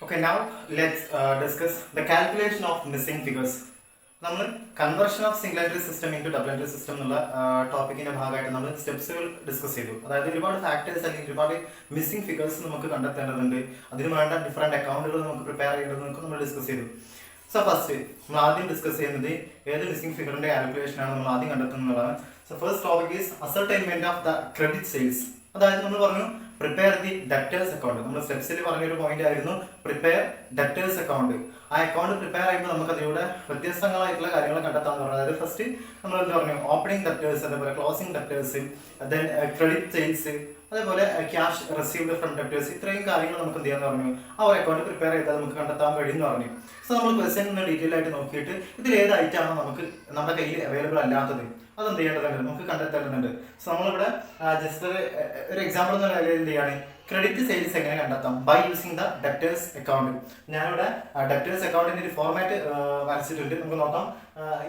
Okay, now let's discuss the calculation of missing figures. നമ്മൾ conversion of single entry system into double entry system എന്നുള്ള ടോപ്പിക്കിന്റെ ഭാഗമായിട്ട് നമ്മൾ സ്റ്റെപ്സുകൾ discuss ചെയ്തു. അതായത് ഒരുപാട് ഫാക്ടേഴ്സ് അല്ലെങ്കിൽ ഒരുപാട് മിസ്സിംഗ് ഫിഗേഴ്സ് നമുക്ക് കണ്ടെത്തേണ്ടതുണ്ട്. അതിന് വേണ്ട ഡിഫറെന്റ് അക്കൗണ്ടുകൾ നമുക്ക് പ്രിപ്പയർ ചെയ്യേണ്ടതെന്നൊക്കെ നമ്മൾ ഡിസ്കസ് ചെയ്തു. സോ ഫസ്റ്റ് നമ്മൾ ആദ്യം ഡിസ്കസ് ചെയ്യുന്നത് ഏത് മിസ്സിംഗ് ഫിഗറിന്റെ കാൽക്കുലേഷൻ ആണ് നമ്മൾ ആദ്യം കണ്ടെത്തുന്നതാണ്. So first topic is ascertainment of the credit sales. അതായത് നമ്മൾ പറഞ്ഞു പ്രിപ്പയർ ദി ഡെപ്റ്റേഴ്സ് അക്കൗണ്ട്. നമ്മൾ സ്റ്റെപ്സിൽ പറഞ്ഞൊരു പോയിന്റ് ആയിരുന്നു പ്രിപ്പയർ ഡെപ്റ്റേഴ്സ് അക്കൗണ്ട്. ആ അക്കൗണ്ട് പ്രിപ്പയർ ചെയ്യുമ്പോൾ നമുക്ക് അതിലൂടെ വ്യത്യസ്തങ്ങളായിട്ടുള്ള കാര്യങ്ങൾ കണ്ടെത്താന്ന് പറഞ്ഞു. അതായത് ഫസ്റ്റ് നമ്മൾ എന്ത് പറഞ്ഞു, ഓപ്പണിംഗ് ഡെപ്റ്റേഴ്സ്, അതേപോലെ closing debtors, then credit sales, അതേപോലെ ക്യാഷ് റിസീവ്ഡ് ഫ്രം ഡെപ്റ്റേഴ്സ്. ഇത്രയും കാര്യങ്ങൾ നമുക്ക് എന്ത് ചെയ്യാന്ന് പറഞ്ഞു, ആ ഒരു അക്കൗണ്ട് പ്രിപ്പയർ ചെയ്താൽ നമുക്ക് കണ്ടെത്താൻ കഴിയുമെന്ന് പറഞ്ഞു. സോ നമ്മൾ ക്വസ്റ്റ്യൻ ഡീറ്റെയിൽ ആയിട്ട് നോക്കിയിട്ട് ഇതിൽ ഏത് ഐറ്റമാണ് നമുക്ക് നമ്മുടെ കയ്യിൽ അവൈലബിൾ അല്ലാത്തത് അതെന്ത് ചെയ്യേണ്ടതുണ്ട്, നമുക്ക് കണ്ടെത്തേണ്ടതുണ്ട്. സോ നമ്മളിവിടെ ജസ്റ്റ് ഒരു എക്സാമ്പിൾ എന്ന നിലയിൽ എന്ത് ചെയ്യാണ്, ക്രെഡിറ്റ് സെയിൽസ് എങ്ങനെ കണ്ടെത്താം by using the debtors account. ഞാനിവിടെ ഡെപ്റ്റേഴ്സ് അക്കൗണ്ടിന്റെ ഒരു ഫോർമാറ്റ് വരച്ചിട്ടുണ്ട്, നമുക്ക് നോക്കാം.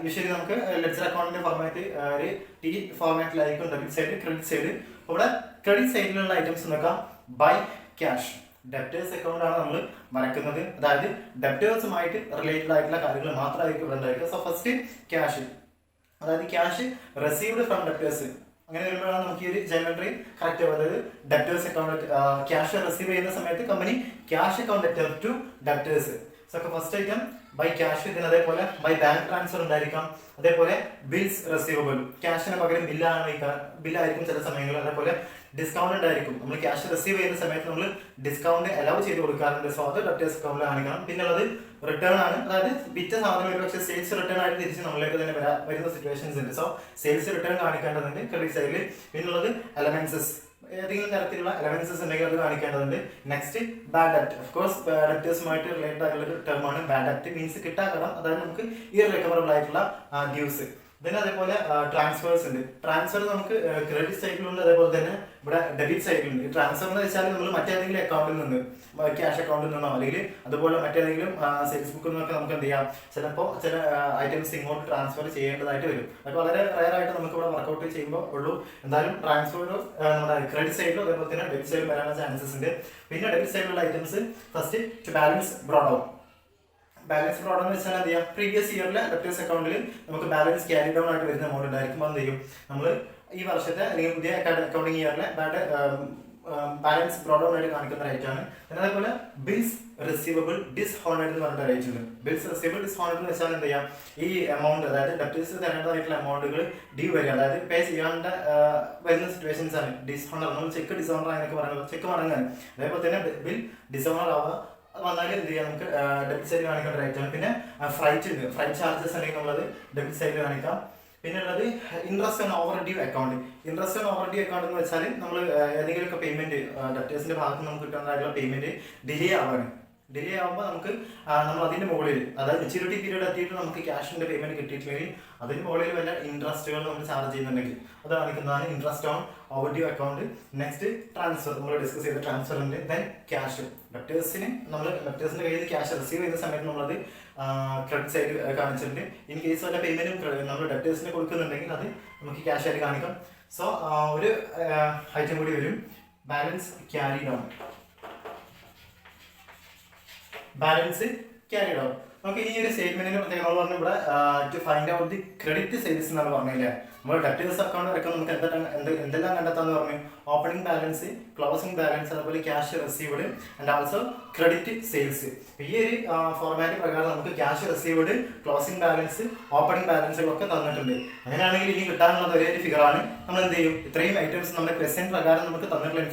യൂഷ്വലി നമുക്ക് ലെഡ്ജർ അക്കൗണ്ടിന്റെ ഫോർമാറ്റ് ഒരു ടി ഫോർമാറ്റിലായിരിക്കും ഡെബിറ്റ് സൈഡ് ക്രെഡിറ്റ് സൈഡ്. ഇവിടെ ക്രെഡിറ്റ് സൈഡിലുള്ള ഐറ്റംസ് നോക്കാം. ബൈ ക്യാഷ് ഡെപ്റ്റേഴ്സ് അക്കൗണ്ട് ആണ് നമ്മൾ വരക്കുന്നത്. അതായത് ഡെപ്റ്റേഴ്സുമായിട്ട് റിലേറ്റഡ് ആയിട്ടുള്ള കാര്യങ്ങൾ മാത്രമായിരിക്കും ഇവിടെ ഉണ്ടായിരിക്കുക. സോ ഫസ്റ്റ് ക്യാഷ്, അതായത് ക്യാഷ് റിസീവ്ഡ് ഫ്രം ഡെപ്റ്റേഴ്സ്. അങ്ങനെ വരുമ്പോഴാണ് നമുക്ക് ഈ ഒരു ജനറേറ്ററി കറക്റ്റ് ആവും. അതായത് ഡെപ്റ്റേഴ്സ് അക്കൗണ്ട് ക്യാഷ് റിസീവ് ചെയ്യുന്ന സമയത്ത് company cash account debtor to debtors. So first item by cash. ഇതിന് അതേപോലെ ബൈ ബാങ്ക് ട്രാൻസ്ഫർ ഉണ്ടായിരിക്കാം. അതേപോലെ ബിൽസ് റിസീവബിൾ, ക്യാഷിന് പകരം ബില്ലായിരിക്കും ചില സമയങ്ങളിൽ. അതേപോലെ ഡിസ്കൗണ്ട് ഉണ്ടായിരിക്കും. നമ്മൾ ക്യാഷ് റിസീവ് ചെയ്യുന്ന സമയത്ത് നമ്മൾ ഡിസ്കൗണ്ട് അലൗ ചെയ്ത് കൊടുക്കാറുണ്ട്. സോ അത് ഡെപ്റ്റേഴ്സ് അക്കൗണ്ടിൽ കാണിക്കണം. പിന്നെ ഉള്ളത് റിട്ടേൺ ആണ്. അതായത് വിറ്റ സാധനം ഒരു പക്ഷേ സെയിൽസ് റിട്ടേൺ ആയിട്ട് തിരിച്ച് നമ്മളിലേക്ക് തന്നെ വരുന്ന സിറ്റുവേഷൻസ് ഉണ്ട്. സോ സെയിൽസ് റിട്ടേൺ കാണിക്കേണ്ടതുണ്ട് ക്രെഡിറ്റ് സൈഡിൽ. പിന്നുള്ളത് എലമെന്റ്സസ്, ഏതെങ്കിലും തരത്തിലുള്ള എലമെന്റ്സസ് ഉണ്ടെങ്കിൽ അത് കാണിക്കേണ്ടതുണ്ട്. നെക്സ്റ്റ് ബാഡ് ഡെപ്റ്റ്. ഓഫ് കോഴ്സ് ഡെപ്റ്റേഴ്സുമായിട്ട് റിലേറ്റഡ് ആയിട്ടുള്ള ഒരു ടേമാണ് ബാഡ് ഡെപ്റ്റ്. മീൻസ് കിട്ടാക്കടം, അതായത് നമുക്ക് ഇററിക്കവറബിൾ ആയിട്ടുള്ള ഡ്യൂസ്. പിന്നെ അതേപോലെ ട്രാൻസ്ഫേഴ്സ് ഉണ്ട്. ട്രാൻസ്ഫർ നമുക്ക് ക്രെഡിറ്റ് സൈഡിലുണ്ട്, അതേപോലെ തന്നെ ഇവിടെ ഡെബിറ്റ് സൈഡിലുണ്ട്. ട്രാൻസ്ഫർ എന്ന് വെച്ചാൽ നമ്മൾ മറ്റേതെങ്കിലും അക്കൗണ്ടിൽ നിന്ന്, ക്യാഷ് അക്കൗണ്ടിൽ നിന്നോ അല്ലെങ്കിൽ അതുപോലെ മറ്റേതെങ്കിലും സെയിൽസ് ബുക്കിൽ നിന്നൊക്കെ നമുക്ക് എന്ത് ചെയ്യാം, ചിലപ്പോൾ ചില ഐറ്റംസ് ഇങ്ങോട്ട് ട്രാൻസ്ഫർ ചെയ്യേണ്ടതായിട്ട് വരും. അതൊക്കെ വളരെ റയർ ആയിട്ട് നമുക്ക് ഇവിടെ വർക്ക്ഔട്ട് ചെയ്യുമ്പോൾ ഉള്ളൂ. എന്തായാലും ട്രാൻസ്ഫർ നമ്മുടെ ക്രെഡിറ്റ് സൈഡിലും അതേപോലെ തന്നെ ഡെബിറ്റ് സൈഡിലും വരാനുള്ള ചാൻസസ് ഉണ്ട്. പിന്നെ ഡെബിറ്റ് സൈഡിലുള്ള items first to balance brought out. Balance brought എന്ന് വെച്ചാൽ എന്ത് ചെയ്യാം, പ്രീവിയസ് ഇയറിലെ ഡെപ്റ്റേഴ്സ് അക്കൗണ്ടിൽ നമുക്ക് ബാലൻസ് ക്യാരി ഡൗൺ ആയിട്ട് വരുന്ന എമൗണ്ട് ഉണ്ടായിരിക്കും. എന്ത് ചെയ്യും, നമ്മൾ ഈ വർഷത്തെ അല്ലെങ്കിൽ പുതിയ അക്കൗണ്ടിങ് ഇയറിലെ ബാലൻസ് ബ്രോഡ് ഔൺ ആയിട്ട് കാണിക്കുന്ന റേറ്റ് ആണ്. പിന്നെ അതേപോലെ ബിൽസ് റിസീവബിൾ ഡിസ്ഹോണേഡ് എന്ന് പറഞ്ഞിട്ട് റേറ്റ് ഉണ്ട്. ബിൽസ് റിസീവബിൾ ഡിസ്ഹോണേഡ് എന്ന് വെച്ചാൽ എന്ത് ചെയ്യാം, ഈ എമൗണ്ട് അതായത് ഡെപ്റ്റേഴ്സ് തരേണ്ടതായിട്ടുള്ള എമൗണ്ടുകൾ ഡ്യൂ വരിക, അതായത് പേ ചെയ്യാണ്ട് വരുന്ന സിറ്റുവേഷൻസ് ആണ്. ഡിസ്ഹോണർ, നമ്മൾ ചെക്ക് ഡിസോണർ ആണെന്നൊക്കെ പറയുന്നത്, ചെക്ക് മടങ്ങാൻ. അതേപോലെ തന്നെ ബിൽ ഡിസോണർ ആവുക വന്നാൽ എന്ത് ചെയ്യാം, നമുക്ക് ഡെബിറ്റ് സൈഡിൽ കാണിക്കേണ്ട റേറ്റ് ആണ്. പിന്നെ ഫ്രൈറ്റ് ഉണ്ട്, ഫ്രൈറ്റ് ചാർജസ് അല്ലെങ്കിൽ നമ്മളത് ഡെബിറ്റ് സൈഡിൽ കാണിക്കാം. പിന്നെ ഉള്ളത് interest on over due account. Interest on over due account എന്ന് വെച്ചാൽ നമ്മൾ ഏതെങ്കിലുമൊക്കെ പേയ്മെന്റ് ഡെപ്റ്റേഴ്സിന്റെ ഭാഗത്ത് നമുക്ക് കിട്ടുന്നതായിട്ടുള്ള പേയ്മെന്റ് ഡിലേ ആവാണ്. ഡിലേ ആകുമ്പോൾ നമുക്ക് നമ്മൾ അതിന്റെ മുകളിൽ, അതായത് മെച്യൂരിറ്റി പീരീഡ് എത്തിയിട്ട് നമുക്ക് ക്യാഷിന്റെ പേയ്മെന്റ് കിട്ടിയിട്ടില്ലെങ്കിൽ അതിന് മുകളിൽ വല്ല ഇൻട്രസ്റ്റുകൾ നമ്മൾ ചാർജ് ചെയ്യുന്നുണ്ടെങ്കിൽ അത് കാണിക്കുന്നതാണ് interest on over due account. Next transfer, നമ്മൾ ഡിസ്കസ് ചെയ്ത ട്രാൻസ്ഫർ ഉണ്ട്. ദെൻ ക്യാഷ്, ഡെപ്റ്റേഴ്സിന്റെ കയ്യിൽ ക്യാഷ് റിസീവ് ചെയ്യുന്ന സമയത്ത് നമ്മളത് ക്രെഡിറ്റ് സൈഡ് കാണിച്ചിട്ടുണ്ട്. ഇൻ കേസ് വല്ല പേയ്മെന്റും നമ്മൾ ഡെപ്റ്റേഴ്സിന് കൊടുക്കുന്നുണ്ടെങ്കിൽ അത് നമുക്ക് ക്യാഷ് ആയിട്ട് കാണിക്കാം. സോ ഒരു ഐറ്റം കൂടി വരും, balance carry down. Balance carry down നമുക്ക് ഈ ഒരു സ്റ്റേറ്റ്മെന്റിന് പ്രത്യേകത പറഞ്ഞു. ഇവിടെ to find out the credit sales എന്നാണ് പറഞ്ഞില്ലേ. നമ്മൾ ഡെപ്റ്റേഴ്സ് അക്കൗണ്ട് വരയ്ക്കാൻ നമുക്ക് എന്തെല്ലാം കണ്ടെത്താന്ന് പറഞ്ഞു, ഓപ്പണിംഗ് ബാലൻസ്, ക്ലോസിംഗ് ബാലൻസ്, അതുപോലെ cash received and also credit sales. ഈ ഒരു ഫോർമാറ്റ് പ്രകാരം നമുക്ക് cash received, closing balance, opening ബാലൻസുകളൊക്കെ തന്നിട്ടുണ്ട്. അങ്ങനെയാണെങ്കിൽ ഇനി കിട്ടാനുള്ളത് ഒരേ ഒരു ഫിഗറാണ്. നമ്മൾ എന്ത് ചെയ്യും, ഇത്രയും ഐറ്റംസ് നമ്മുടെ ക്വസ്റ്റ്യൻ പ്രകാരം നമുക്ക് തന്നിട്ടുള്ള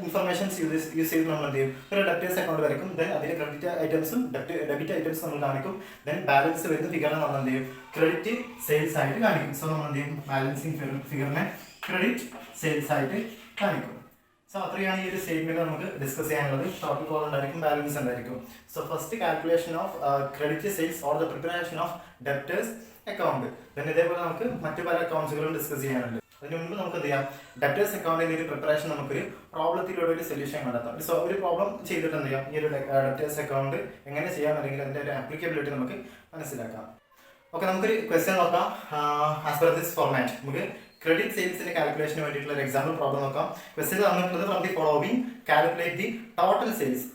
ഇൻഫർമേഷൻസ് യൂസ് ചെയ്ത് നമ്മൾ എന്ത് ചെയ്യും, ഒരു ഡെപ്റ്റേഴ്സ് അക്കൗണ്ട് വരയ്ക്കും. ദെൻ അതിൽ ക്രെഡിറ്റ് ഐറ്റംസും ഡെബിറ്റ് ഐറ്റംസും നമ്മൾ കാണിക്കും. ദെൻ ബാലൻസ് വരുന്ന ഫിഗറിനെ നമ്മൾ എന്ത് ചെയ്യും, ക്രെഡിറ്റ് സെയിൽസ് ആയിട്ട് കാണിക്കും. സോ നമ്മൾ എന്ത് ചെയ്യും, ബാലൻസിങ് ഫിഗറിനെ ക്രെഡിറ്റ് സെയിൽസ് ആയിട്ട് കാണിക്കും. സോ അത്രയാണ് ഈ ഒരു സ്റ്റേറ്റ്മെന്റ് നമുക്ക് ഡിസ്കസ് ചെയ്യാനുള്ളത്. ടോപ്പിക് കോൾ ഉണ്ടായിരിക്കും, ബാലൻസ് ഉണ്ടായിരിക്കും. So first calculation of credit sales or the preparation of debtors account. പിന്നെ ഇതേപോലെ നമുക്ക് മറ്റു പല അക്കൗണ്ട്സുകളും ഡിസ്കസ് ചെയ്യാനുണ്ട്. അതിന് മുമ്പ് നമുക്ക് എന്ത് ചെയ്യാം, ഡെപ്റ്റേഴ്സ് അക്കൗണ്ടിന്റെ ഒരു പ്രിപ്പറേഷൻ നമുക്കൊരു പ്രോബ്ലത്തിലൂടെ ഒരു സൊല്യൂഷൻ കണ്ടെത്താം. സോ ഒരു പ്രോബ്ലം ചെയ്തിട്ട് എന്ത് ചെയ്യാം, ഈ ഒരു ഡെപ്റ്റേഴ്സ് അക്കൗണ്ട് എങ്ങനെ ചെയ്യാം അല്ലെങ്കിൽ അതിന്റെ ഒരു ആപ്ലിക്കബിലിറ്റി നമുക്ക് മനസ്സിലാക്കാം. ഓക്കെ, നമുക്കൊരു ക്വസ്റ്റ്യൻ നോക്കാം. ആസ് പെർ ദിസ് ഫോർമാറ്റ് നമുക്ക് ക്രെഡിറ്റ് സെയിൽസിന്റെ കാൽക്കുലേഷന് വേണ്ടിയിട്ടുള്ള ഒരു എക്സാമ്പിൾ പ്രോബ്ലം നോക്കാം. ക്വസ്റ്റ്യൻ തന്നിട്ടുള്ളത് from the following calculate the total sales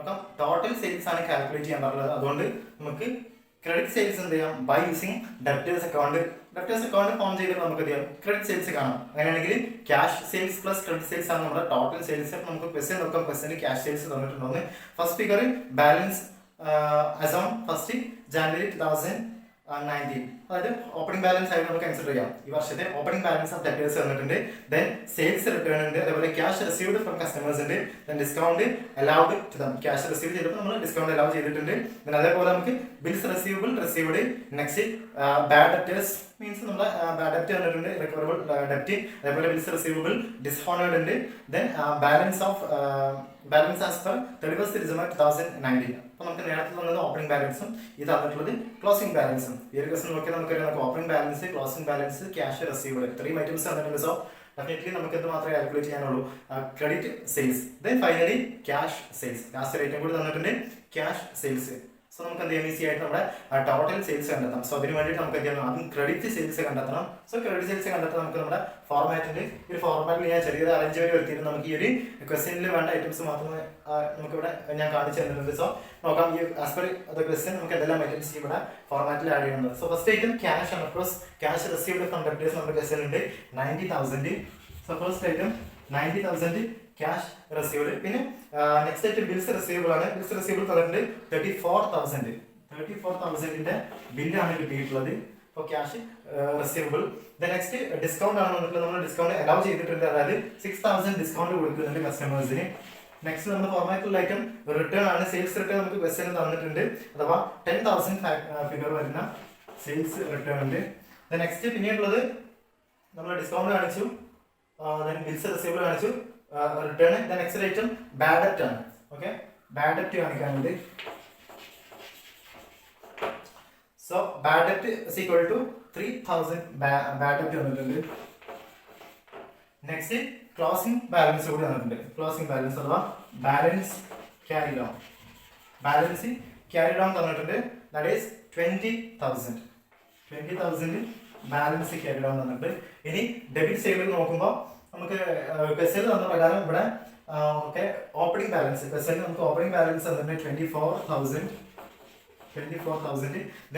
അപ്പം ടോട്ടൽ സെയിൽസ് ആണ് കാൽക്കുലേറ്റ് ചെയ്യാൻ പറഞ്ഞത്. അതുകൊണ്ട് നമുക്ക് ക്രെഡിറ്റ് സെയിൽസ് എന്ത് ചെയ്യാം, by using debtors account form ചെയ്തിട്ട് നമുക്ക് എന്ത് ചെയ്യാം, ക്രെഡിറ്റ് സെയിൽസ് കാണാം. അങ്ങനെയാണെങ്കിൽ cash sales plus credit sales ആണ് നമ്മുടെ ടോട്ടൽ സെയിൽസ്. നമുക്ക് ക്വസ്റ്റ്യൻ നോക്കാം, ക്വസ്റ്റ്യൻ ക്യാഷ് സെയിൽസ് തന്നിട്ടുണ്ടോന്ന്. First figure balance as on 1 January 2019, അതായത് ഓപ്പണിംഗ് ബാലൻസ് ആയിട്ട് നമുക്ക് കൺസിഡർ ചെയ്യാം. ഈ വർഷത്തെ ഓപ്പണിംഗ് ബാലൻസ് ഓഫ് ഡെപ്റ്റേഴ്സ് വന്നിട്ടുണ്ട്. ദെൻ സെയിൽസ് റിട്ടേൺ ഉണ്ട്, അതേപോലെ ക്യാഷ് റിസീവ്ഡ് ഫ്രം കസ്റ്റമേഴ്സ് ഉണ്ട്, then discount allowed to them. Cash receive ചെയ്തപ്പോൾ നമ്മൾ ഡിസ്കൗണ്ട് അലൗ ചെയ്തിട്ടുണ്ട്. ദെൻ അതേപോലെ നമുക്ക് bills received. Next bad debtors means നമ്മുടെ ബാഡ് ഡെപ്റ്റ് വന്നിട്ടുണ്ട്, റിക്കവറബിൾ ഡെപ്റ്റ്, അതേപോലെ ബിൽസ് റിസീവബിൾ ഡിസ്ഹോണേർഡ് ഉണ്ട്. Then balance as per 31st December 2019. അപ്പൊ നമുക്ക് നേരത്തെ തന്നത് ഓപ്പണിംഗ് ബാലൻസും ഇത് തന്നിട്ടുള്ളത് ക്ലോസിംഗ് ബാലൻസും. ഈ ഒരു ക്വസ്റ്റൻ നോക്കിയാൽ നമുക്ക് opening balance, closing balance, cash received, 3 items തന്നിട്ടുണ്ട്. സോ ഡെഫിനറ്റ്ലി നമുക്ക് ഇത് മാത്രമേ കാൽക്കുലേറ്റ് ചെയ്യാനുള്ളൂ, credit sales. Then finally cash sales, last ഒരു ഐറ്റം കൂടി തന്നിട്ടുണ്ട്, ക്യാഷ് സെയിൽസ്. സോ നമുക്ക് എന്ത് ചെയ്യാം, ഈസി ആയിട്ട് നമ്മുടെ ടോട്ടൽ സെയിൽസ് കണ്ടെത്താം. സോ അതിന് വേണ്ടിയിട്ട് നമുക്ക് എന്ത് ചെയ്യണം, ആദ്യം ക്രെഡിറ്റ് സെയിൽസ് കണ്ടെത്തണം. സോ ക്രെഡിറ്റ് സെയിൽസ് കണ്ടെത്താൻ നമുക്ക് നമ്മുടെ ഫോർമാറ്റിൽ ഒരു ഫോർമാറ്റിൽ ഞാൻ ചെറിയൊരു അറേഞ്ച്മെന്റ് വരുത്തിയിട്ട് നമുക്ക് ഈ ഒരു ക്വസ്റ്റ്യനിൽ വേണ്ട ഐറ്റംസ് മാത്രമേ നമുക്കിവിടെ ഞാൻ കാണിച്ചു തന്നിട്ടുണ്ട്. സോ നോക്കാം, ഈ ആസ് പെർ ദ ക്വസ്റ്റ്യൻ നമുക്ക് എന്തെല്ലാം ഐറ്റംസ് ഇവിടെ ഫോർമാറ്റിൽ ആഡ് ചെയ്യുന്നത്. സോ ഫസ്റ്റ് ഐറ്റം ക്യാഷ് ആണ്. അപ്രോസ് ക്യാഷ് റിസീവ്ഡ് ഫ്രം ഡെപ്റ്റേഴ്സ് നമ്മുടെ ക്വസ്റ്റ്യൻ ഉണ്ട് 90,000. So first item 90,000 cash received. പിന്നെ നെക്സ്റ്റ് ആയിട്ട് ബിൽസ് റിസീവബിൾ ആണ്. ബിൽസ് റിസീവബിൾ തന്നിട്ടുണ്ട് 34,000 ബില്ലാണ് കിട്ടിയിട്ടുള്ളത്. അപ്പോൾ ക്യാഷ് റിസീവബിൾ. നെക്സ്റ്റ് ഡിസ്കൗണ്ട് ആണ് വന്നിട്ടുള്ളത്. നമ്മൾ ഡിസ്കൗണ്ട് അലൗ ചെയ്തിട്ടുണ്ട്, അതായത് 6,000 ഡിസ്കൗണ്ട് കൊടുക്കുന്നുണ്ട് കസ്റ്റമേഴ്സിന്. നെക്സ്റ്റ് നമ്മുടെ ഫോർമാറ്റുള്ള ഐറ്റം റിട്ടേൺ ആണ്. സെയിൽസ് റിട്ടേൺ നമുക്ക് ക്വസ്റ്റ്യൻ തന്നിട്ടുണ്ട്, അഥവാ 10,000 ഫിഗർ വരുന്ന സെയിൽസ് റിട്ടേൺ ഉണ്ട്. നെക്സ്റ്റ് പിന്നീടുള്ളത് നമ്മൾ ഡിസ്കൗണ്ട് കാണിച്ചു, ബിൽസ് റിസീവബിൾ കാണിച്ചു, റിട്ടേൺ. നെക്സ്റ്റ് ഐറ്റം ബാഡ് ഡെപ്റ്റ് ആണ്. ഓക്കെ, ബാഡ് ഡെപ്റ്റ് കാണിക്കാനുണ്ട്. സോ ബാഡ് ഡെപ്റ്റ് is equal to 3,000 ബാഡ് ഡെപ്റ്റ് വന്നിട്ടുണ്ട്. നെക്സ്റ്റ് ക്ലോസിംഗ് ബാലൻസ് കൂടി വന്നിട്ടുണ്ട്. ക്ലോസിംഗ് ബാലൻസ് അഥവാ balance carry down. Balance carry down തന്നിട്ടുണ്ട്, that is 20,000 balance carry down തന്നിട്ടുണ്ട്. ഇനി ഡെബിറ്റ് സൈഡിൽ നോക്കുമ്പോൾ നമുക്ക് ക്വസ്റ്റ്യൻ തന്ന പ്രകാരം ഇവിടെ ഓപ്പണിംഗ് ബാലൻസ്, ക്വസ്റ്റ്യൻ നമുക്ക് ഓപ്പണിംഗ് ബാലൻസ് തന്നിട്ടുണ്ട് 24,000.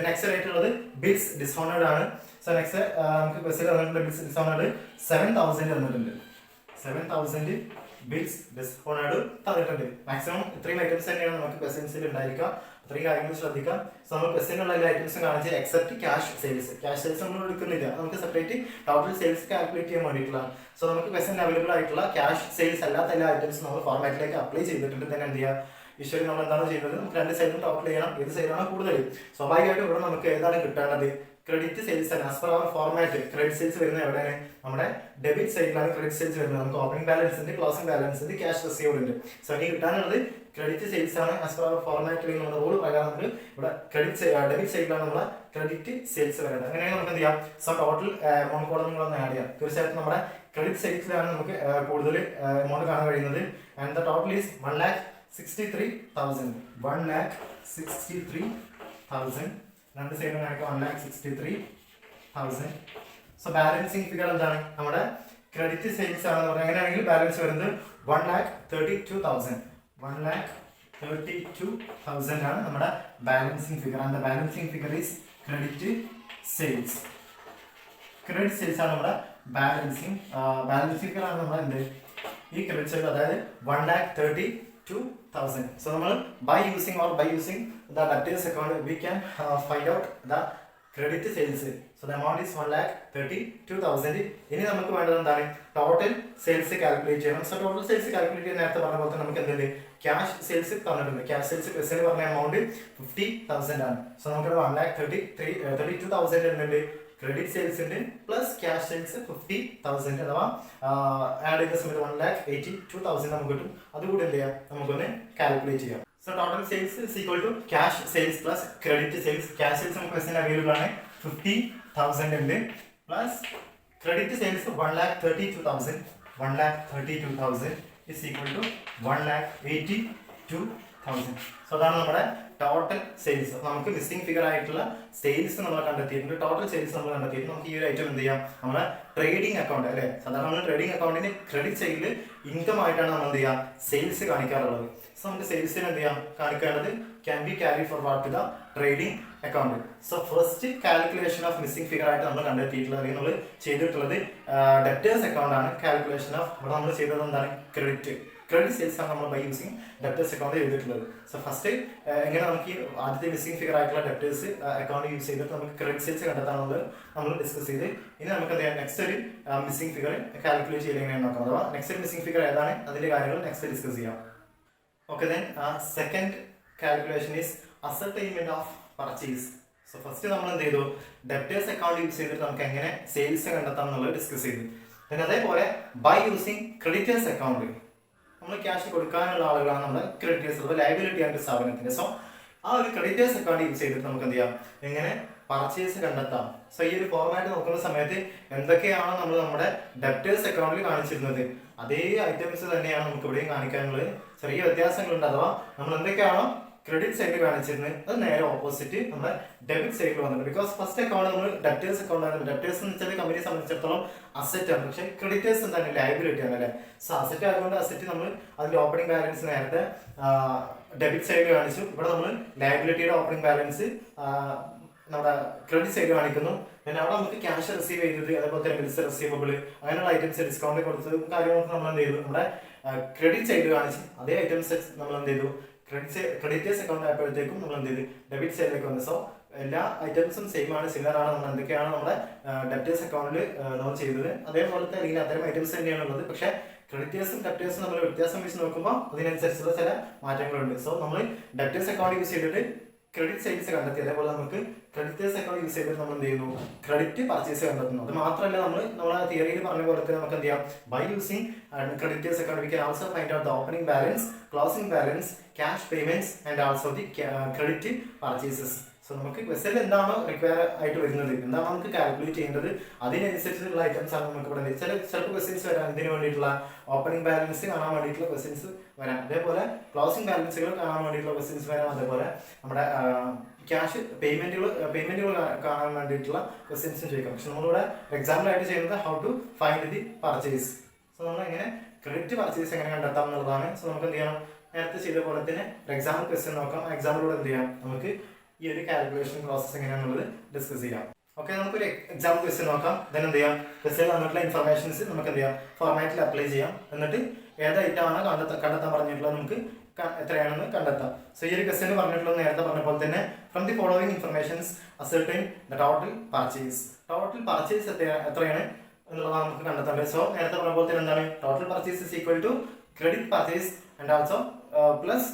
നെക്സ്റ്റ് ആയിട്ടുള്ളത് ബിൽസ് ഡിസ്കൗണ്ടഡ് ആണ്. സോ നെക്സ്റ്റ് നമുക്ക് ക്വസ്റ്റ്യൻ തന്നിട്ടുണ്ട് ബിൽസ് ഡിസ്കൗണ്ടഡ് 7,000 തന്നിട്ടുണ്ട്. 7,000 ബിൽസ് ഡിസ്കൗണ്ടഡ് തന്നിട്ടുണ്ട്. മാക്സിമം ഇത്രയും ഐറ്റംസ് തന്നെയാണ് നമുക്ക് ക്വസ്റ്റ്യൻസിൽ ഉണ്ടായിരിക്കുക. അത്രയും കാര്യങ്ങൾ ശ്രദ്ധിക്കാം. സോ നമ്മൾ ക്വസ്റ്റ്യനുള്ള എല്ലാ ഐറ്റംസും കാണിച്ച് except cash sales. Cash sales നമ്മൾ എടുക്കുന്നില്ല, നമുക്ക് സെപ്പറേറ്റ് ടോട്ടൽ സെയിൽസ് കാൽക്കുലേറ്റ് ചെയ്യാൻ വേണ്ടിയിട്ടുള്ളതാണ്. സോ നമുക്ക് ക്വസ്റ്റ്യൻ അവൈലബിൾ ആയിട്ടുള്ള ക്യാഷ് സെയിൽസ് അല്ലാത്ത എല്ലാ ഐറ്റംസും നമ്മൾ ഫോർമാറ്റിലേക്ക് അപ്ലൈ ചെയ്തിട്ടുണ്ട്. തന്നെ എന്ത് ചെയ്യുക, യൂഷ്വലി നമ്മൾ എന്താണ് ചെയ്യുന്നത്, നമുക്ക് രണ്ട് സൈഡും ടോട്ടൽ ചെയ്യണം. ഏത് സൈഡാണ് കൂടുതൽ, സ്വാഭാവികമായിട്ടും ഇവിടെ നമുക്ക് ഏതാണ് കിട്ടേണ്ടത്, ക്രെഡിറ്റ് സെയിൽസ് ആണ്. As per hour format credit sales വരുന്നത് എവിടെയാണ്, നമ്മുടെ ഡെബിറ്റ് സൈഡിലാണ് ക്രെഡിറ്റ് സെയിൽസ് വരുന്നത്. നമുക്ക് ഓപ്പണിംഗ് ബാലൻസ് ഉണ്ട്, ക്ലോസിംഗ് ബാലൻസ് ഉണ്ട്, ക്യാഷ് റിസീവ്ഡ് ഉണ്ട്. സോ ഇനി കിട്ടാനുള്ളത് ക്രെഡിറ്റ് സെയിൽസ് ആണ്. ആസ് പെർ അവർ ഫോർമാറ്റിൽ നമ്മുടെ റൂൾ പ്രകാരം നമുക്ക് ഇവിടെ ഡെബിറ്റ് സൈഡിലാണ് നമ്മുടെ ക്രെഡിറ്റ് സെയിൽസ് വരുന്നത്. അങ്ങനെയാണെങ്കിൽ നമുക്ക് എന്ത് ചെയ്യാം, സോ ടോട്ടൽ എമൗണ്ട് കൂടെ നിങ്ങളൊന്ന് ആഡ് ചെയ്യാം. തീർച്ചയായിട്ടും നമ്മുടെ ക്രെഡിറ്റ് സെയിൽസിലാണ് നമുക്ക് കൂടുതൽ എമൗണ്ട് കാണാൻ കഴിയുന്നത്. And the total is 1,63,000. 1,63,000. രണ്ട് സൈഡും കാണിക്കാം 1,63,000. സോ ബാലൻസിങ് ഫിഗർ എന്താണ്, നമ്മുടെ ക്രെഡിറ്റ് സെയിൽസ് ആണെന്ന് പറഞ്ഞാൽ അങ്ങനെയാണെങ്കിൽ ബാലൻസ് വരുന്നത് 1,32,000. 1,32,000 ആണ് നമ്മുടെ balancing figure. And the balancing figure is credit sales. Credit sales ആണ് നമ്മുടെ ബാലൻസിങ് ഫിഗർ ആണ് നമ്മുടെ എന്ത് ഈ ക്രെഡിറ്റ് സൈഡ്, അതായത് 1,32,000. So by using the debtors account we can find out the credit sales. So the amount is 1,32,000. ഇനി നമുക്ക് വേണ്ടത് എന്താണ്, ടോട്ടൽ സെയിൽസ് കാൽക്കുലേറ്റ് ചെയ്യണം. സോ ടോട്ടൽ സെയിൽസ് കാൽക്കുലേറ്റ് ചെയ്യാൻ നേരത്തെ പറഞ്ഞ പോലെ തന്നെ നമുക്ക് എന്തുണ്ട്, ക്യാഷ് സെയിൽസ് തന്നിട്ടുണ്ട്. ക്യാഷ് സെയിൽസ് ക്വസ്റ്റ്യൻ പറഞ്ഞ എമൗണ്ട് 50,000 ആണ്. സോ നമുക്ക് 1,32,000 ഉണ്ട്, ക്രെഡിറ്റ് സെയിൽസ് ഉണ്ട്, പ്ലസ് ക്യാഷ് സെയിൽസ് 50,000 അഥവാ ആഡ് ചെയ്ത സമയത്ത് 1,82,000 നമുക്ക് കിട്ടും. അതുകൂടി എന്ത് ചെയ്യാം, നമുക്കൊന്ന് കാൽക്കുലേറ്റ് ചെയ്യാം. So total sales is equal to cash sales plus credit sales. Cash sales നമുക്ക് ക്വസ്റ്റ്യൻ അവൈലബിൾ ആണ് 50,000 ഉണ്ട്, plus credit sales 1,32,000. 1,32,000 is equal to 1,82,000. 1000. So അതാണ് നമ്മുടെ ടോട്ടൽ സെയിൽസ്. നമുക്ക് മിസ്സിംഗ് ഫിഗർ ആയിട്ടുള്ള സെയിൽസ് നമ്മൾ കണ്ടെത്തിയിട്ടുണ്ട്. ടോട്ടൽ സെയിൽസ് നമ്മൾ കണ്ടെത്തിയിട്ട് നമുക്ക് ഈ ഒരു ഐറ്റം എന്ത് ചെയ്യാം, നമ്മുടെ ട്രേഡിംഗ് അക്കൗണ്ട് അല്ലെ, സാധാരണ നമ്മൾ ട്രേഡിംഗ് അക്കൗണ്ടിന് ക്രെഡിറ്റ് സൈഡിൽ ഇൻകം ആയിട്ടാണ് നമ്മൾ എന്ത് ചെയ്യുക, സെയിൽസ് കാണിക്കാറുള്ളത്. സോ നമുക്ക് സെയിൽസിന് എന്ത് ചെയ്യാം, കാണിക്കേണ്ടത് can be carry forward to the trading account. So first calculation of missing figure ആയിട്ട് നമ്മൾ കണ്ടെത്തിയിട്ടുള്ളത് അല്ലെങ്കിൽ നമ്മൾ ചെയ്തിട്ടുള്ളത് ഡെപ്റ്റേഴ്സ് അക്കൗണ്ട് ആണ്. കാൽക്കുലേഷൻ ഓഫ് ഇവിടെ നമ്മൾ ചെയ്തത് എന്താണ്, ക്രെഡിറ്റ് സെയിൽസ് ആണ് നമ്മൾ ബൈ യൂസിങ് ഡെപ്റ്റേഴ്സ് അക്കൗണ്ട് ചെയ്തിട്ടുള്ളത്. സോ ഫസ്റ്റ് എങ്ങനെ നമുക്ക് ഈ ആദ്യത്തെ മിസ്സിംഗ് ഫിഗർ ആയിട്ടുള്ള ഡെപ്റ്റേഴ്സ് അക്കൗണ്ട് യൂസ് ചെയ്തിട്ട് നമുക്ക് ക്രെഡിറ്റ് സെയിൽസ് കണ്ടെത്താനുള്ളത് നമ്മൾ ഡിസ്കസ് ചെയ്ത്. ഇനി നമുക്ക് എന്ത് ചെയ്യാം, നെക്സ്റ്റ് ഒരു മിസ്സിംഗ് ഫിഗർ കാൽക്കുലേറ്റ് ചെയ്ത് എങ്ങനെയാണ് നോക്കാം, അഥവാ നെക്സ്റ്റ് ഒരു മിസ്സിംഗ് ഫിഗർ ഏതാണ് അതിന്റെ കാര്യങ്ങൾ നെക്സ്റ്റ് ഡിസ്കസ് ചെയ്യാം. Okay, then second calculation is ascertainment of purchase. So first നമ്മൾ എന്ത് ചെയ്തു, ഡെപ്റ്റേഴ്സ് അക്കൗണ്ട് യൂസ് ചെയ്തിട്ട് നമുക്ക് എങ്ങനെ സെയിൽസ് കണ്ടെത്താം എന്നുള്ളത് ഡിസ്കസ് ചെയ്തു. പിന്നെ അതേപോലെ ബൈ യൂസിങ് ക്രെഡിറ്റേഴ്സ് അക്കൗണ്ട്, നമ്മൾ ക്യാഷ് കൊടുക്കാനുള്ള ആളുകളാണ് നമ്മുടെ ക്രെഡിറ്റേഴ്സ്, അത് ലയബിലിറ്റി ആണ് സ്ഥാപനത്തിന്റെ. സോ ആ ഒരു ക്രെഡിറ്റേഴ്സ് അക്കൗണ്ട് യൂസ് ചെയ്തിട്ട് നമുക്ക് എന്ത് ചെയ്യാം, എങ്ങനെ പർച്ചേസ് കണ്ടെത്താം. സോ ഈ ഒരു ഫോർമാറ്റ് നോക്കുന്ന സമയത്ത് എന്തൊക്കെയാണോ നമ്മൾ നമ്മുടെ ഡെപ്റ്റേഴ്സ് അക്കൗണ്ടിൽ കാണിച്ചിരുന്നത് അതേ ഐറ്റംസ് തന്നെയാണ് നമുക്ക് ഇവിടെയും കാണിക്കാനുള്ളത്. ചെറിയ വ്യത്യാസങ്ങളുണ്ട്, അഥവാ നമ്മൾ എന്തൊക്കെയാണോ ക്രെഡിറ്റ് സൈഡിൽ കാണിച്ചിരുന്നത് അത് നേരെ ഓപ്പോസിറ്റ് നമ്മുടെ ഡെബിറ്റ് സൈഡിൽ വന്നിട്ടുണ്ട്. ബിക്കോസ് ഫസ്റ്റ് അക്കൗണ്ട് നമ്മൾ ഡെപ്റ്റേഴ്സ് അക്കൗണ്ട് ആണ്. ഡെപ്റ്റേഴ്സ് എന്ന് വെച്ചാൽ കമ്പനിയെ സംബന്ധിച്ചിടത്തോളം അസറ്റ് ആണ്, പക്ഷേ ക്രെഡിറ്റേഴ്സ് എന്താണ്, ലയബിലിറ്റി ആണ് അല്ലേ. സോ അസറ്റ് ആയതുകൊണ്ട് അസറ്റ് നമ്മൾ അതിന്റെ ഓപ്പണിംഗ് ബാലൻസ് നേരത്തെ ഡെബിറ്റ് സൈഡിൽ കാണിച്ചു. ഇവിടെ നമ്മൾ ലയബിലിറ്റിയുടെ ഓപ്പണിംഗ് ബാലൻസ് നമ്മുടെ ക്രെഡിറ്റ് സൈഡ് കാണിക്കുന്നു. പിന്നെ അവിടെ നമുക്ക് ക്യാഷ് റിസീവ് ചെയ്തത്, അതേപോലെ തന്നെ ബിൽസ് റിസീവബിൾ അങ്ങനെയുള്ള ഐറ്റംസ് ഡിസ്കൗണ്ട് കൊടുത്തത് കാര്യങ്ങളൊക്കെ നമ്മൾ എന്ത് ചെയ്തു, നമ്മുടെ ക്രെഡിറ്റ് സൈഡ് കാണിച്ച് അതേ ഐറ്റംസ് നമ്മൾ എന്ത് ചെയ്തു, ക്രെഡിറ്റേഴ്സ് അക്കൗണ്ട് ആയപ്പോഴത്തേക്കും നമ്മൾ എന്ത് ചെയ്തു, ഡെബിറ്റ് സൈഡിലേക്ക് വന്നു. സോ എല്ലാ ഐറ്റംസും സെയിം ആണ്, സിമിലർ ആണ്. നമ്മൾ എന്തൊക്കെയാണ് നമ്മുടെ ഡെപ്റ്റേഴ്സ് അക്കൗണ്ടിൽ നമ്മൾ ചെയ്തത് അതേപോലത്തെ അല്ലെങ്കിൽ അത്തരം ഐറ്റംസ് തന്നെയാണ് ഉള്ളത്. പക്ഷേ ക്രെഡിറ്റേഴ്സും ഡെപ്റ്റേഴ്സും നമ്മൾ വ്യത്യാസം വെച്ച് നോക്കുമ്പോൾ അതിനനുസരിച്ചുള്ള ചില മാറ്റങ്ങളുണ്ട്. സോ നമ്മൾ ഡെപ്റ്റേഴ്സ് അക്കൗണ്ട് യൂസ് ചെയ്തിട്ട് ക്രെഡിറ്റ് സെയിൽസ് കണ്ടെത്തി, അതേപോലെ നമുക്ക് ക്രെഡിറ്റേഴ്സ് അക്കൗണ്ട് യൂസ് ചെയ്തിട്ട് നമ്മൾ എന്ത് ചെയ്യുന്നു, ക്രെഡിറ്റ് പർച്ചേസ് കണ്ടെത്തുന്നു. അത് മാത്രമല്ല നമ്മളെ തിയറിയിൽ പറഞ്ഞ പോലെ തന്നെ നമുക്ക് എന്ത് ചെയ്യാം, by using creditors account we can also find out the opening balance, closing balance, cash payments and also the credit purchases. So നമുക്ക് ക്വസ്റ്റനിൽ എന്താണോ റിക്വയർ ആയിട്ട് വരുന്നത്, എന്താണോ നമുക്ക് കാൽക്കുലേറ്റ് ചെയ്യേണ്ടത് അതിനനുസരിച്ചുള്ള ഐറ്റംസ് ആണ് നമുക്ക് ഇവിടെ ചിലപ്പോൾ ക്വസ്റ്റ്യൻസ് വരാം. ഇതിന് വേണ്ടിയിട്ടുള്ള ഓപ്പണിംഗ് ബാലൻസ് കാണാൻ വേണ്ടിയിട്ടുള്ള ക്വസ്റ്റ്യൻസ് വരാം, അതേപോലെ ക്ലോസിംഗ് ബാലൻസുകൾ കാണാൻ വേണ്ടിയിട്ടുള്ള ക്വസ്റ്റ്യൻസ് വരാം, അതേപോലെ നമ്മുടെ ക്യാഷ് പേയ്മെന്റുകൾ കാണാൻ വേണ്ടിയിട്ടുള്ള ക്വസ്റ്റ്യൻസും ചോദിക്കാം. പക്ഷെ നമ്മളിവിടെ എക്സാമ്പിൾ ആയിട്ട് ചെയ്യുന്നത് how to find the purchase. So നമ്മൾ എങ്ങനെ ക്രെഡിറ്റ് പർച്ചേസ് എങ്ങനെ കണ്ടെത്താം എന്നുള്ളതാണ്. സോ നമുക്ക് എന്ത് ചെയ്യണം, നേരത്തെ ചെയ്ത പോലെ തന്നെ ഒരു എക്സാമ്പിൾ ക്വസ്റ്റ്യൻ നോക്കാം. എക്സാമ്പിളിലൂടെ എന്ത് ചെയ്യാം, നമുക്ക് ഈ ഒരു കാൽക്കുലേഷൻ പ്രോസസ് എങ്ങനെയാണെന്നുള്ളത് ഡിസ്കസ് ചെയ്യാം. ഓക്കെ, നമുക്കൊരു എക്സാമ്പിൾ ക്വസ്റ്റ്യൻ നോക്കാം. ദെൻ എന്ത് ചെയ്യാം, ക്വസ്റ്റ്യൻ തന്നിട്ടുള്ള ഇൻഫർമേഷൻസ് നമുക്ക് എന്ത് ചെയ്യാം, ഫോർമാറ്റിൽ അപ്ലൈ ചെയ്യാം. എന്നിട്ട് ഏത് ഐറ്റമാണ് കണ്ടെത്താൻ പറഞ്ഞിട്ടുള്ളത് നമുക്ക് എത്രയാണെന്ന് കണ്ടെത്താം. സോ ഈ ഒരു ക്വസ്റ്റ്യൻ പറഞ്ഞിട്ടുള്ളത് നേരത്തെ പറഞ്ഞ പോലെ തന്നെ from the following informations ascertain the total purchase എത്രയാണ് എന്നുള്ളതാണ് നമുക്ക് കണ്ടെത്തേണ്ടത്. സോ നേരത്തെ പറഞ്ഞ പോലെ തന്നെ എന്താണ്, total purchase is equal to credit purchase and also plus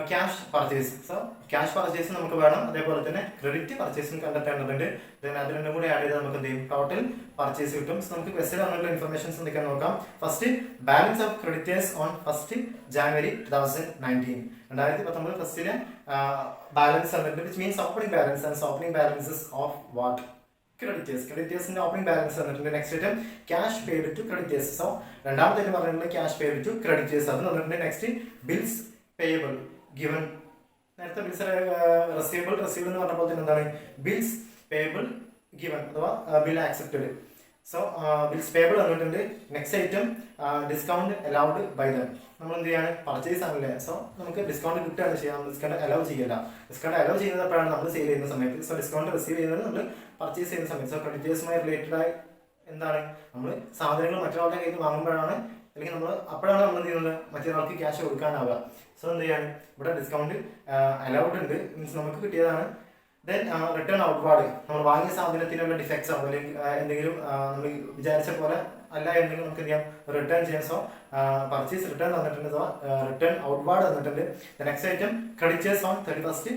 cash purchase. So cash purchase നമുക്ക് വേണം, അതേപോലെ തന്നെ ക്രെഡിറ്റ് പർച്ചേസും കണ്ടെത്തേണ്ടതുണ്ട്. ദെൻ അത് രണ്ടും കൂടി ആഡ് ചെയ്ത് നമുക്ക് എന്ത് ചെയ്യും, ടോട്ടൽ പർച്ചേസ് കിട്ടും. സോ നമുക്ക് ക്വസ്റ്റ്യൻ തന്നിട്ടുള്ള ഇൻഫർമേഷൻസ് എന്തൊക്കെയാണ് നോക്കാം. First balance of creditors on 1st January 2019. 2019 ഫസ്റ്റിന് ബാലൻസ് തന്നിട്ടുണ്ട്, which means opening balance and opening balances of what, ക്രെഡിറ്റേഴ്സിന്റെ ഓപ്പണിംഗ് ബാലൻസ് തന്നിട്ടുണ്ട്. Next item cash paid to creditors. So രണ്ടാമത്തെ പറഞ്ഞിട്ടുള്ളത് ക്യാഷ് പെയ്ഡ് ടു ക്രെഡിറ്റേഴ്സ് അത് തന്നിട്ടുണ്ട്. നെക്സ്റ്റ് ബിൽസ് പേയബിൾ ഗിവൻ, നേരത്തെ bills receivable എന്ന് പറഞ്ഞപ്പോൾ തന്നെ എന്താണ്, ബിൽസ് പേയബിൾ ഗിവൻ അഥവാ bill accepted. So bills payable തന്നിട്ടുണ്ട്. Next item discount allowed by them. നമ്മൾ എന്ത് ചെയ്യാണ്, പർച്ചേസ് ആണല്ലേ. സോ നമുക്ക് ഡിസ്കൗണ്ട് കിട്ടുകയാണ് ചെയ്യാം, ഡിസ്കൗണ്ട് അലൗ ചെയ്യില്ല. ഡിസ്കൗണ്ട് അലൗ ചെയ്യുന്നത് എപ്പോഴാണ്, നമ്മൾ സെയിൽ ചെയ്യുന്ന സമയത്ത്. സോ ഡിസ്കൗണ്ട് റിസീവ് ചെയ്യുന്നത് നമ്മൾ പർച്ചേസ് ചെയ്യുന്ന സമയത്ത്. സോ ക്രെഡിറ്റേഴ്സുമായി റിലേറ്റഡ് ആയി എന്താണ്, നമ്മൾ സാധനങ്ങൾ മറ്റൊരാളുടെ കയ്യിൽ നിന്ന് വാങ്ങുമ്പോഴാണ്, അല്ലെങ്കിൽ നമ്മൾ അപ്പോഴാണ് നമ്മൾ എന്ത് ചെയ്യുന്നത്, മറ്റൊരാൾക്ക് ക്യാഷ് കൊടുക്കാനാവുക. സോ എന്ത് ചെയ്യാണ്, ഇവിടെ ഡിസ്കൗണ്ട് അലൗഡ് ഉണ്ട്, മീൻസ് നമുക്ക് കിട്ടിയതാണ്. ദെൻ റിട്ടേൺ ഔട്ട്വാർഡ്, നമ്മൾ വാങ്ങിയ സാധനത്തിനുള്ള ഡിഫക്ട്സ് ആവും, അല്ലെങ്കിൽ എന്തെങ്കിലും നമ്മൾ വിചാരിച്ച പോലെ അല്ല എന്നെങ്കിൽ നമുക്ക് എന്ത് ചെയ്യാം, റിട്ടേൺ ചെയ്യാം. സോ പർച്ചേസ് റിട്ടേൺ തന്നിട്ടുണ്ട്, സോ റിട്ടേൺ ഔട്ട്വാർഡ് തന്നിട്ടുണ്ട്. Next item creditors on 31st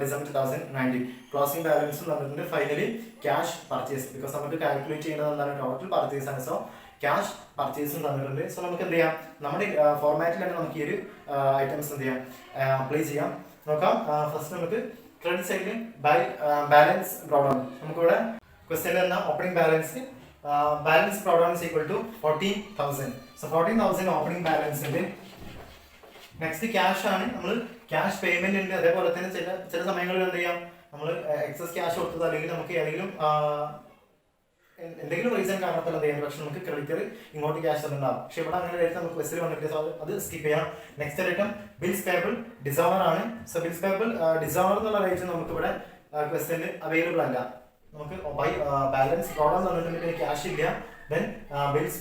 December 2019. Closing ബാലൻസും തന്നിട്ടുണ്ട്. ഫൈനലി ക്യാഷ് പർച്ചേസ്, ബിക്കോസ് നമുക്ക് കാൽക്കുലേറ്റ് ചെയ്യുന്നത് എന്താണ്, ടോട്ടൽ പർച്ചേസ് ആണ്. സോ ക്യാഷ് പർച്ചേസും തന്നിട്ടുണ്ട്. സോ നമുക്ക് എന്ത് ചെയ്യാം, നമ്മുടെ ഫോർമാറ്റിൽ തന്നെ നമുക്ക് ഈ ഒരു ഐറ്റംസ് എന്ത് ചെയ്യാം, അപ്ലൈ ചെയ്യാം. നോക്കാം. ഫസ്റ്റ് നമുക്ക് ക്രെഡിറ്റ് സൈഡിൽ ബാലൻസ് ബ്രോഡൗൺ, നമുക്കിവിടെ ക്വസ്റ്റ്യൻ എന്ന opening balance brought down is equal to 14,000. So 14,000 opening balance ഉണ്ട്. നെക്സ്റ്റ് ക്യാഷ് ആണ്. നമ്മൾ ക്യാഷ് പേയ്മെന്റ് ഉണ്ട്. അതേപോലെ തന്നെ ചില സമയങ്ങളിൽ എന്ത് ചെയ്യാം, നമ്മൾ എക്സസ് ക്യാഷ് കൊടുത്തത് അല്ലെങ്കിൽ നമുക്ക് ഏതെങ്കിലും എന്തെങ്കിലും റീസൺ കാരണത്താൽ എന്ത് ചെയ്യാം, പക്ഷെ നമുക്ക് ക്രെഡിറ്റർ ഇങ്ങോട്ട് ക്യാഷ് തന്നിട്ടുണ്ടാവും. പക്ഷെ ഇവിടെ അങ്ങനെ ആയിട്ട് നമുക്ക് ബസ്സിൽ വന്നിട്ടില്ല. അത് സ്കിപ്പ് ചെയ്യാം. Next item bills payable dishonour ആണ്. സോ ബിൽസ് പേബിൾ ഡിസോണർ എന്നുള്ള റേറ്റ് നമുക്ക് ഇവിടെ ക്വസ്റ്റ്യനിൽ അവൈലബിൾ അല്ല. നമുക്ക് ബൈ ബാലൻസ് പ്രോബ്ലം തന്നിട്ടുണ്ടെങ്കിൽ ക്യാഷ് ഇല്ല. ദെൻ ബിൽസ്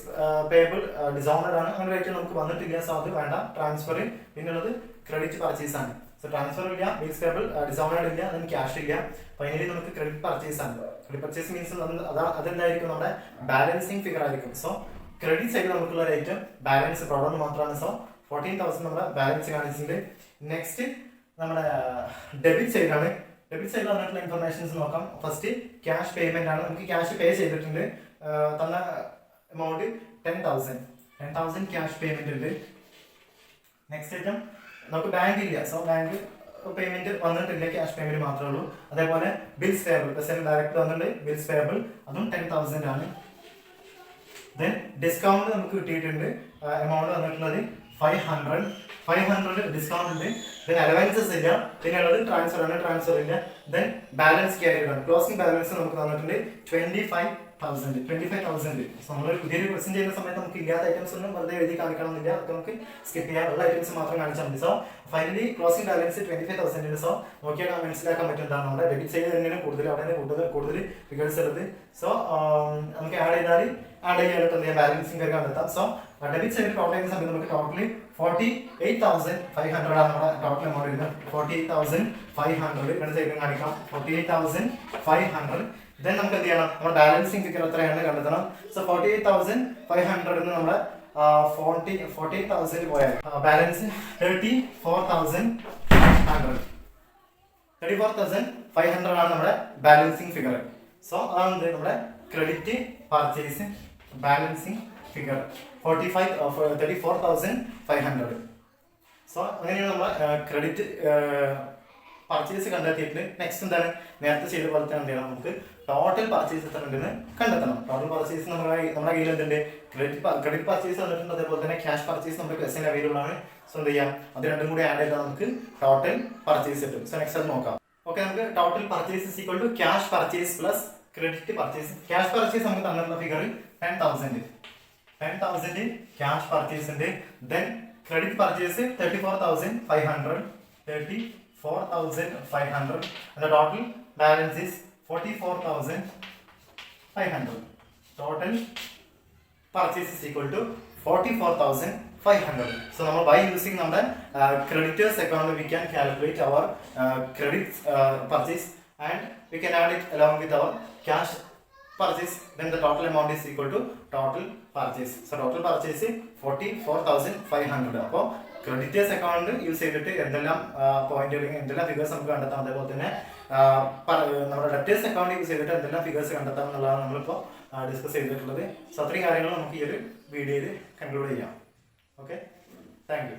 പേബിൾ ഡിസോണർ ആണ്, അങ്ങനെ റേറ്റ് നമുക്ക് വന്നിട്ടില്ല. സോ അത് വേണ്ട. ട്രാൻസ്ഫർ പിന്നുള്ളത് ക്രെഡിറ്റ് പർച്ചേസ് ആണ്. സോ ട്രാൻസ്ഫർ ഇല്ല, ബിൽസ് പേബിൾ ഡിസോണേഡ് ഇല്ല, ദെൻ ക്യാഷ് ഇല്ല. ഫൈനലി നമുക്ക് ക്രെഡിറ്റ് പർച്ചേസ് ആണ്. ക്രെഡിറ്റ് പർച്ചേസ് മീൻസ് അതെന്തായിരിക്കും, നമ്മുടെ ബാലൻസിങ് ഫിഗർ ആയിരിക്കും. സോ ക്രെഡിറ്റ് സൈഡ് നമുക്കുള്ള റേറ്റ് ബാലൻസ് പ്രോബ്ലം മാത്രമാണ്. സോ 14,000 നമ്മുടെ ബാലൻസ് കാണിച്ചിട്ടുണ്ട്. നെക്സ്റ്റ് നമ്മുടെ ഡെബിറ്റ് സൈഡ് ആണ്. ഡെബിറ്റ് സൈഡിൽ വന്നിട്ടുള്ള ഇൻഫർമേഷൻസ് നോക്കാം. ഫസ്റ്റ് ക്യാഷ് പേയ്മെന്റ് ആണ്. നമുക്ക് ക്യാഷ് പേ ചെയ്തിട്ടുണ്ട്. തന്ന എമൗണ്ട് 10,000 ക്യാഷ് പേയ്മെന്റ് ഉണ്ട്. നെക്സ്റ്റ് ഐറ്റം നമുക്ക് ബാങ്ക് ഇല്ല. സോ ബാങ്ക് പേയ്മെന്റ് വന്നിട്ടില്ല, ക്യാഷ് പേയ്മെന്റ് മാത്രമേ ഉള്ളൂ. അതേപോലെ ബിൽസ് പേബിൾ ഡയറക്റ്റ് വന്നിട്ടുണ്ട്. ബിൽസ് പേബിൾ അതും 10,000 ആണ്. ദെൻ ഡിസ്കൗണ്ട് നമുക്ക് കിട്ടിയിട്ടുണ്ട്. എമൗണ്ട് വന്നിട്ടുള്ളത് 500 ഡിസ്കൗണ്ട് ഉണ്ട്. ദെൻ അലവൻസസ് ഇല്ല. പിന്നെ ഉള്ളത് ട്രാൻസ്ഫർ ആണ്, ട്രാൻസ്ഫർ ഇല്ല. ദെൻ ബാലൻസ് ക്യാരിയർ ആണ്. ക്ലോസിംഗ് ബാലൻസ് നമുക്ക് തന്നിട്ടുണ്ട് 25,000. സോ നമ്മൾ പുതിയൊരു ക്വസ്റ്റ്യൻ ചെയ്യുന്ന സമയത്ത് നമുക്ക് ഇല്ലാത്ത ഐറ്റംസ് ഒന്നും വെറുതെ എഴുതി കാണിക്കണമെന്നില്ല. അതൊക്കെ നമുക്ക് സ്കിപ്പ് ചെയ്യാം. ഉള്ള ഐറ്റംസ് മാത്രം കാണിച്ചാൽ മതി. So finally closing balance 25,000. So നോക്കിയാൽ മനസ്സിലാക്കാൻ പറ്റുന്നതാണ് നമ്മുടെ ഡെബിറ്റ് സൈഡ് തന്നെയാണ് കൂടുതൽ, അവിടെ കൂടുതൽ ഫിഗേഴ്സ് ഉള്ളത്. സോ നമുക്ക് ആഡ് ചെയ്യാനായിട്ട് എന്ത് ചെയ്യാം, ബാലൻസിംഗ് കാര്യം കണ്ടെത്താം. സോ ഡെബിറ്റ് സൈഡ് ടോട്ടൽ ചെയ്യുന്ന സമയത്ത് നമുക്ക് ടോട്ടലി 48,500 ആണ് നമ്മുടെ ടോട്ടൽ എമൗണ്ട് വരുന്നത്. 48,500 രണ്ട് സൈഡിലും കാണിക്കാം. 48,500. ദെൻ നമുക്ക് എന്ത് ചെയ്യണം, നമ്മുടെ ബാലൻസിംഗ് ഫിഗർ എത്രയാണ് കണ്ടെത്തണം. സോ 48,500 നമ്മുടെ 48,000 പോയാൽ ബാലൻസ് 34,500 ആണ് നമ്മുടെ ബാലൻസിംഗ് ഫിഗർ. സോ അതാണ് നമ്മുടെ credit purchase balancing figure 34,500. So അങ്ങനെയാണ് നമ്മൾ ക്രെഡിറ്റ് പർച്ചേസ് കണ്ടെത്തിയിട്ട് നെക്സ്റ്റ് എന്താണ്, നേരത്തെ ചെയ്ത പോലെ തന്നെ എന്ത് ചെയ്യണം, നമുക്ക് ടോട്ടൽ പർച്ചേസ് എത്ര ഉണ്ടെന്ന് കണ്ടെത്തണം. ടോട്ടൽ പർച്ചേസ് നമ്മുടെ കയ്യിൽ എന്തുണ്ട്, ക്രെഡിറ്റ് പർച്ചേസ് വന്നിട്ടുണ്ട്. അതേപോലെ തന്നെ ക്യാഷ് പർച്ചേസ് നമ്മുടെ ക്വസ്റ്റ്യൻ അവൈലബിൾ ആണ്. സോ എന്ത് ചെയ്യാം, അത് രണ്ടും കൂടി ആഡ് ചെയ്താൽ നമുക്ക് ടോട്ടൽ പർച്ചേസ് കിട്ടും. സോ നെക്സ്റ്റ് അത് നോക്കാം. ഓക്കെ, നമുക്ക് total purchase is equal to cash purchase plus credit purchase. Cash purchase നമുക്ക് തന്നിട്ടുള്ള ഫിഗർ 10,000 ക്യാഷ് പർച്ചേസ് ഉണ്ട്. Then credit purchase 34,500 and the total balance is 44,500. Total purchase is equal to 44,500. So now by using നമ്മുടെ creditors account we can calculate our credit purchase and we can add it along with our cash purchase. Then the total amount is equal to total purchase. So total purchase 44,500. അപ്പോൾ creditors account use ചെയ്തിട്ട് എന്തെല്ലാം point അല്ലെങ്കിൽ എന്തെല്ലാം figures നമുക്ക് കണ്ടെത്താം, അതേപോലെ തന്നെ നമ്മുടെ ഡെറ്റേഴ്സ് അക്കൗണ്ട് യൂസ് ചെയ്തിട്ട് എന്തെല്ലാം ഫിഗേഴ്സ് കണ്ടെത്താം എന്നുള്ളതാണ് നമ്മളിപ്പോൾ ഡിസ്കസ് ചെയ്തിട്ടുള്ളത്. സോ അത്രയും കാര്യങ്ങൾ നമുക്ക് ഈ ഒരു വീഡിയോയിൽ കൺക്ലൂഡ് ചെയ്യാം. Okay, thank you.